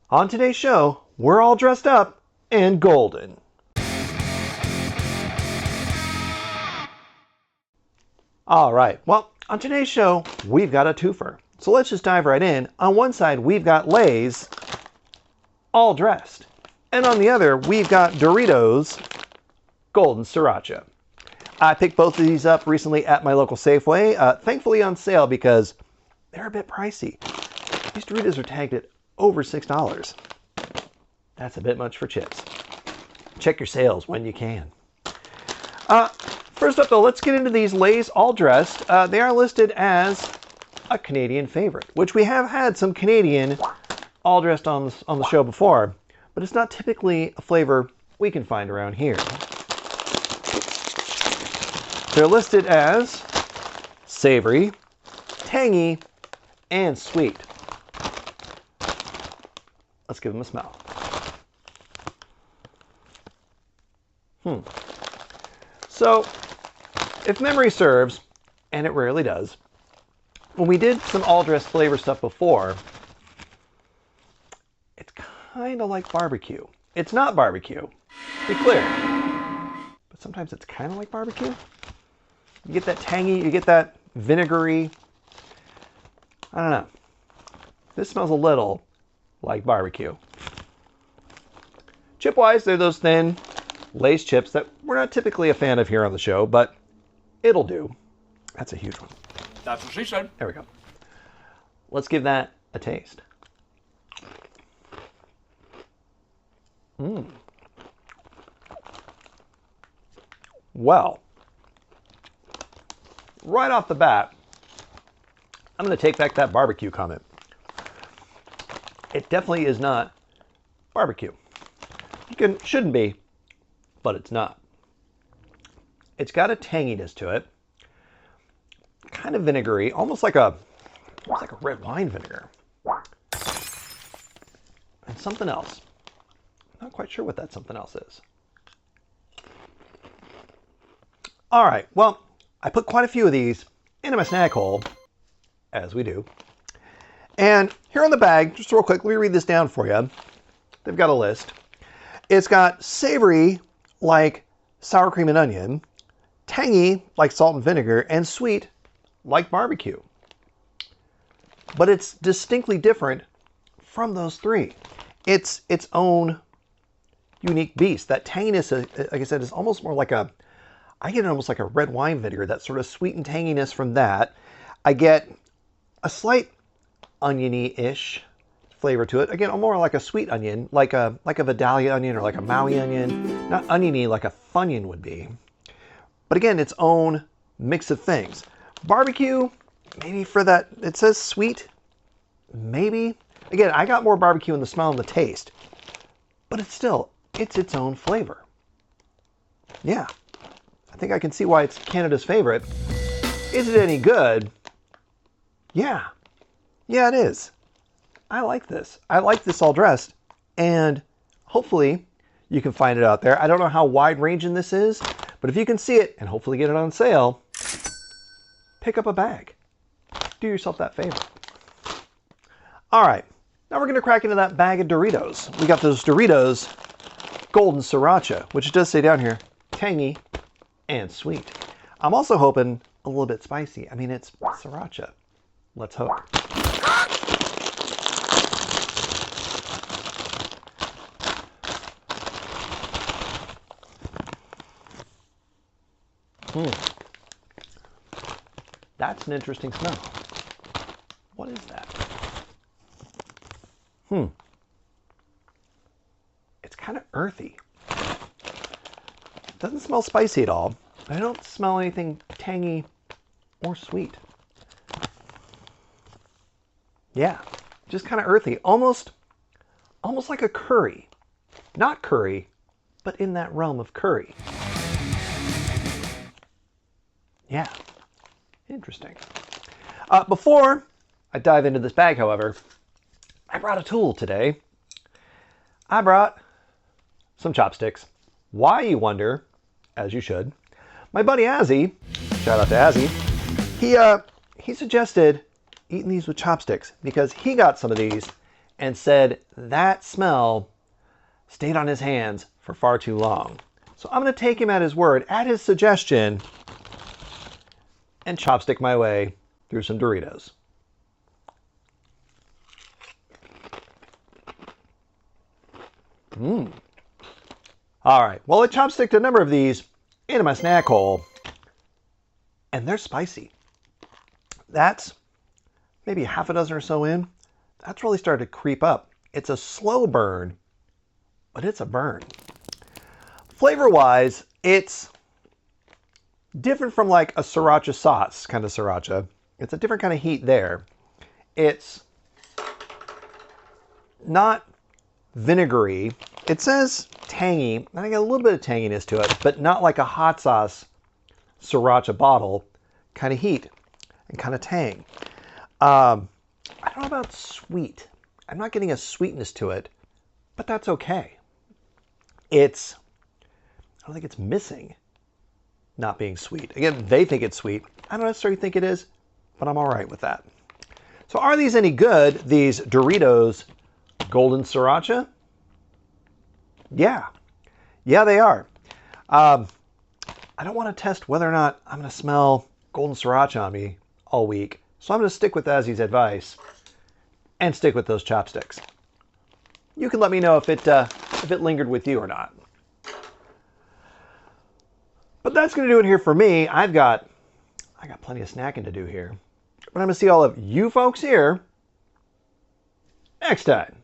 On today's show, we're all dressed up and golden. All right, well, on today's show, we've got a twofer. So let's just dive right in. On one side, we've got Lay's, all dressed. And on the other, we've got Doritos, golden Sriracha. I picked both of these up recently at my local Safeway, thankfully on sale because they're a bit pricey. These Doritos are tagged at over $6. That's a bit much for chips. Check your sales when you can. First up though, let's get into these Lay's all dressed. They are listed as a Canadian favorite, which we have had some Canadian all dressed on the show before, but it's not typically a flavor we can find around here. They're listed as savory, tangy, and sweet. Let's give them a smell. So, if memory serves, and it rarely does, when we did some all-dressed flavor stuff before, it's kind of like barbecue. It's not barbecue, to be clear, but sometimes it's kind of like barbecue. You get that tangy, you get that vinegary. I don't know. This smells a little like barbecue. Chip-wise, they're those thin Lay's chips that we're not typically a fan of here on the show, but it'll do. That's a huge one. That's what she said. There we go. Let's give that a taste. Well, right off the bat, I'm going to take back that barbecue comment. It definitely is not barbecue. Shouldn't be, but it's not. It's got a tanginess to it, kind of vinegary, almost like a red wine vinegar, and something else. Not quite sure what that something else is. All right, well, I put quite a few of these into my snack hole, as we do. And here on the bag, just real quick, let me read this down for you. They've got a list. It's got savory, like sour cream and onion, tangy, like salt and vinegar, and sweet, like barbecue. But it's distinctly different from those three. It's its own unique beast. That tanginess, like I said, is almost more like I get almost like a red wine vinegar, that sort of sweet and tanginess from that. I get a slight oniony-ish flavor to it. Again, more like a sweet onion, like a Vidalia onion or like a Maui onion. Not oniony like a Funyun would be. But again, its own mix of things. Barbecue, maybe for that, it says sweet, maybe. Again, I got more barbecue in the smell and the taste. But it's its own flavor. Yeah, I think I can see why it's Canada's favorite. Is it any good? Yeah, it is. I like this. I like this all dressed, and hopefully you can find it out there. I don't know how wide-ranging this is, but if you can see it and hopefully get it on sale, pick up a bag. Do yourself that favor. All right, now we're going to crack into that bag of Doritos. We got those Doritos Golden Sriracha, which it does say down here, tangy and sweet. I'm also hoping a little bit spicy. I mean, it's Sriracha. Let's hope. That's an interesting smell. What is that? It's kind of earthy. It doesn't smell spicy at all. I don't smell anything tangy or sweet. Yeah, just kind of earthy. Almost like a curry. Not curry, but in that realm of curry. Yeah, interesting. Before I dive into this bag, however, I brought a tool today. I brought some chopsticks. Why, you wonder, as you should. My buddy Azzy, shout out to Azzy, he suggested eating these with chopsticks because he got some of these and said that smell stayed on his hands for far too long. So I'm going to take him at his word, at his suggestion, and chopstick my way through some Doritos. All right, well, I chopsticked a number of these into my snack hole, and they're spicy. That's maybe half a dozen or so in. That's really started to creep up. It's a slow burn, but it's a burn. Flavor-wise, it's different from like a Sriracha sauce kind of Sriracha. It's a different kind of heat there. It's not vinegary. It says tangy. I got a little bit of tanginess to it, but not like a hot sauce Sriracha bottle kind of heat and kind of tang. I don't know about sweet. I'm not getting a sweetness to it, but that's okay. I don't think it's missing not being sweet. Again, they think it's sweet. I don't necessarily think it is, but I'm all right with that. So are these any good, these Doritos Golden Sriracha? Yeah. Yeah, they are. I don't want to test whether or not I'm going to smell Golden Sriracha on me all week. So I'm going to stick with Azzy's advice and stick with those chopsticks. You can let me know if it lingered with you or not. But that's going to do it here for me. I got plenty of snacking to do here. But I'm going to see all of you folks here next time.